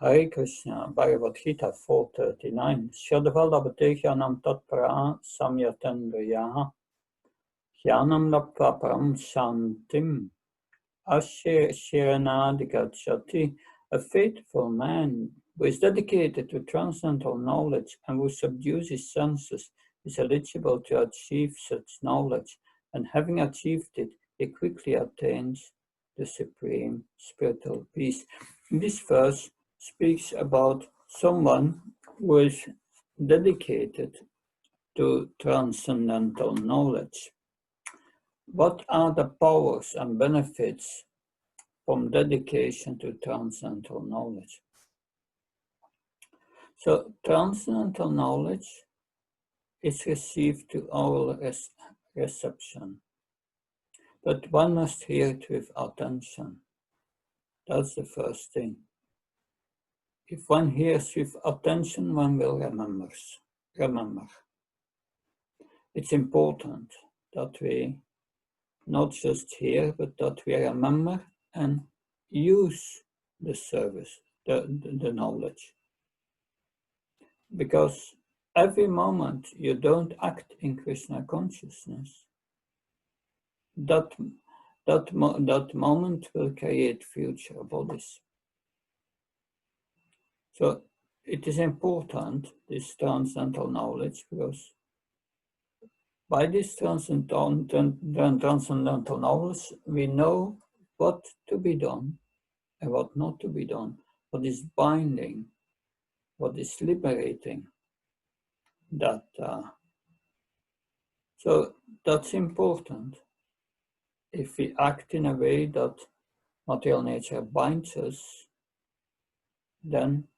Hare Krishna, Bhagavad Gita 4.39. Shadavallabhateyanam tatpara samyatendriyaha Hyanam lapva param shantim ashiranadikachati. A faithful man who is dedicated to transcendental knowledge and who subdues his senses is eligible to achieve such knowledge, and having achieved it, he quickly attains the supreme spiritual peace. This verse speaks about someone who is dedicated to transcendental knowledge. What are the powers and benefits from dedication to transcendental knowledge? So, transcendental knowledge is received to oral reception, but one must hear it with attention. That's the first thing. If one hears with attention, one will remember. It's important that we not just hear, but that we remember and use the service, the knowledge. Because every moment you don't act in Krishna consciousness, that moment will create future bodies. So it is important, this transcendental knowledge, because by this transcendental knowledge, we know what to be done and what not to be done, what is binding, what is liberating. So that's important. If we act in a way that material nature binds us, then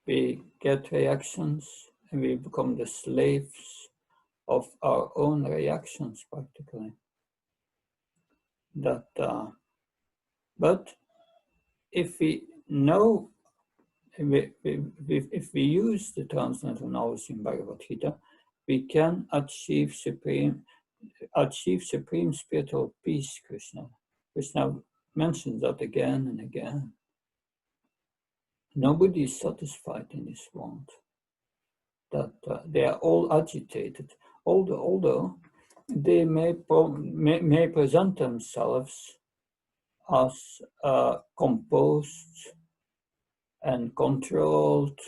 we get reactions and we become the slaves of our own reactions, practically. But if we know, if we use the transcendental knowledge in Bhagavad Gita, we can achieve supreme spiritual peace. Krishna mentions that again and again. Nobody is satisfied in this world. That they are all agitated, although they may present themselves as composed and controlled,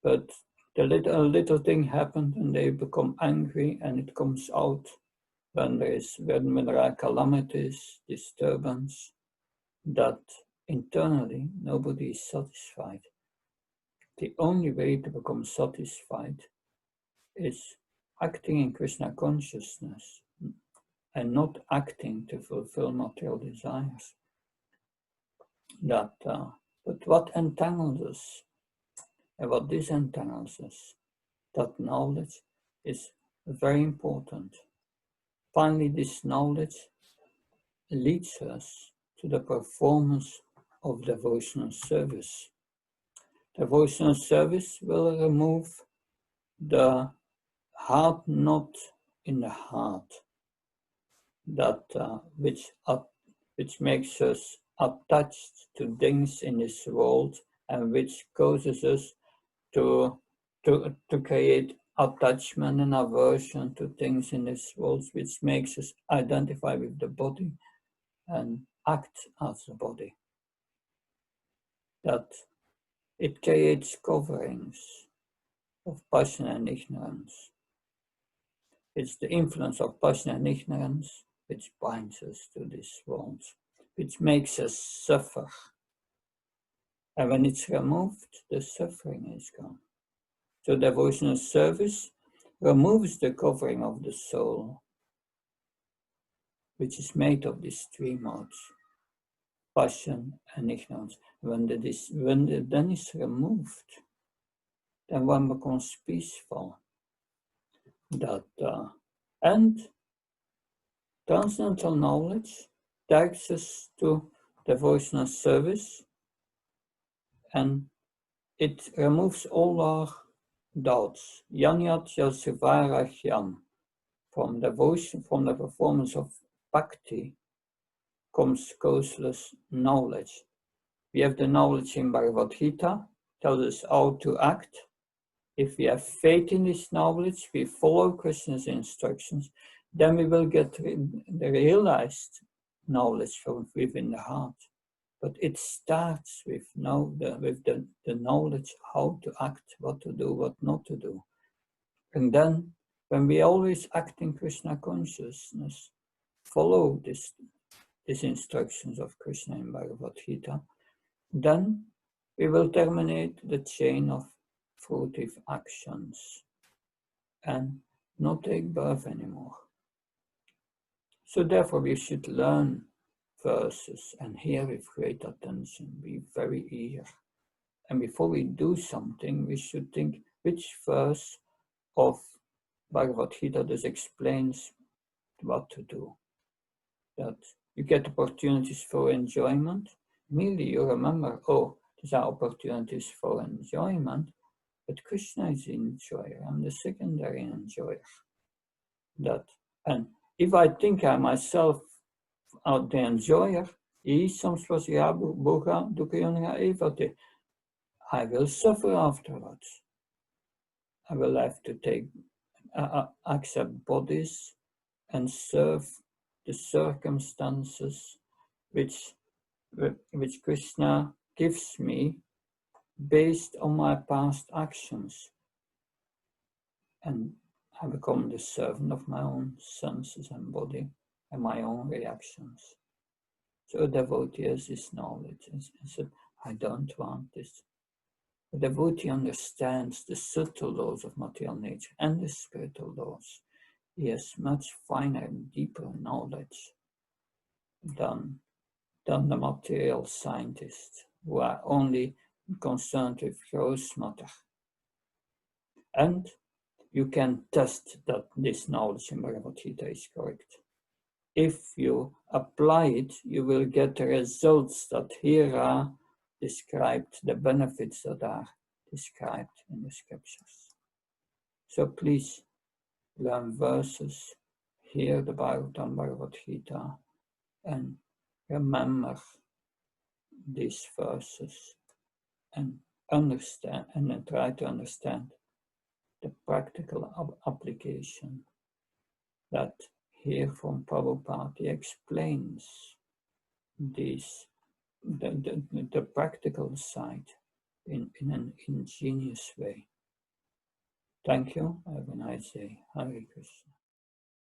but the little thing happened and they become angry, and it comes out when there are calamities, disturbance, that internally nobody is satisfied. The only way to become satisfied is acting in Krishna consciousness and not acting to fulfill material desires. But what entangles us and what disentangles us, that knowledge is very important. Finally, this knowledge leads us to the performance of devotional service. Devotional service will remove the hard knot in the heart which makes us attached to things in this world, and which causes us to create attachment and aversion to things in this world, which makes us identify with the body and act as a body. That it creates coverings of passion and ignorance. It's the influence of passion and ignorance which binds us to this world, which makes us suffer. And when it's removed, the suffering is gone. So devotional service removes the covering of the soul, which is made of these three modes, passion and ignorance. When then is removed, then one becomes peaceful. And transcendental knowledge takes us to devotional service, and it removes all our doubts. Yanyatya Sivarahyan. From devotion, from the performance of bhakti, comes causeless knowledge. We have the knowledge in Bhagavad Gita, tells us how to act. If we have faith in this knowledge, we follow Krishna's instructions, then we will get the realized knowledge from within the heart. But it starts with the knowledge how to act, what to do, what not to do. And then, when we always act in Krishna consciousness, follow these instructions of Krishna in Bhagavad Gita, then we will terminate the chain of fruitive actions and not take birth anymore. So therefore we should learn verses and hear with great attention, be very eager. And before we do something, we should think which verse of Bhagavad Gita just explains what to do. That you get opportunities for enjoyment. Immediately you remember, oh, these are opportunities for enjoyment, but Krishna is the enjoyer. I'm the secondary enjoyer. And if I think I myself the enjoyer, I will suffer afterwards. I will have to accept bodies and serve the circumstances which Krishna gives me based on my past actions. And I become the servant of my own senses and body and my own reactions. So a devotee has this knowledge and said, I don't want this. A devotee understands the subtle laws of material nature and the spiritual laws. He has much finer and deeper knowledge than the material scientists who are only concerned with gross matter. And you can test that this knowledge in Bhagavad Gita is correct. If you apply it, you will get the results that here are described, the benefits that are described in the scriptures. So please learn verses, hear the Bhagavad Gita, and remember these verses and understand, and then try to understand the practical application that here from Prabhupada explains the practical side in an ingenious way. Thank you. Have a nice day. Hare Krishna.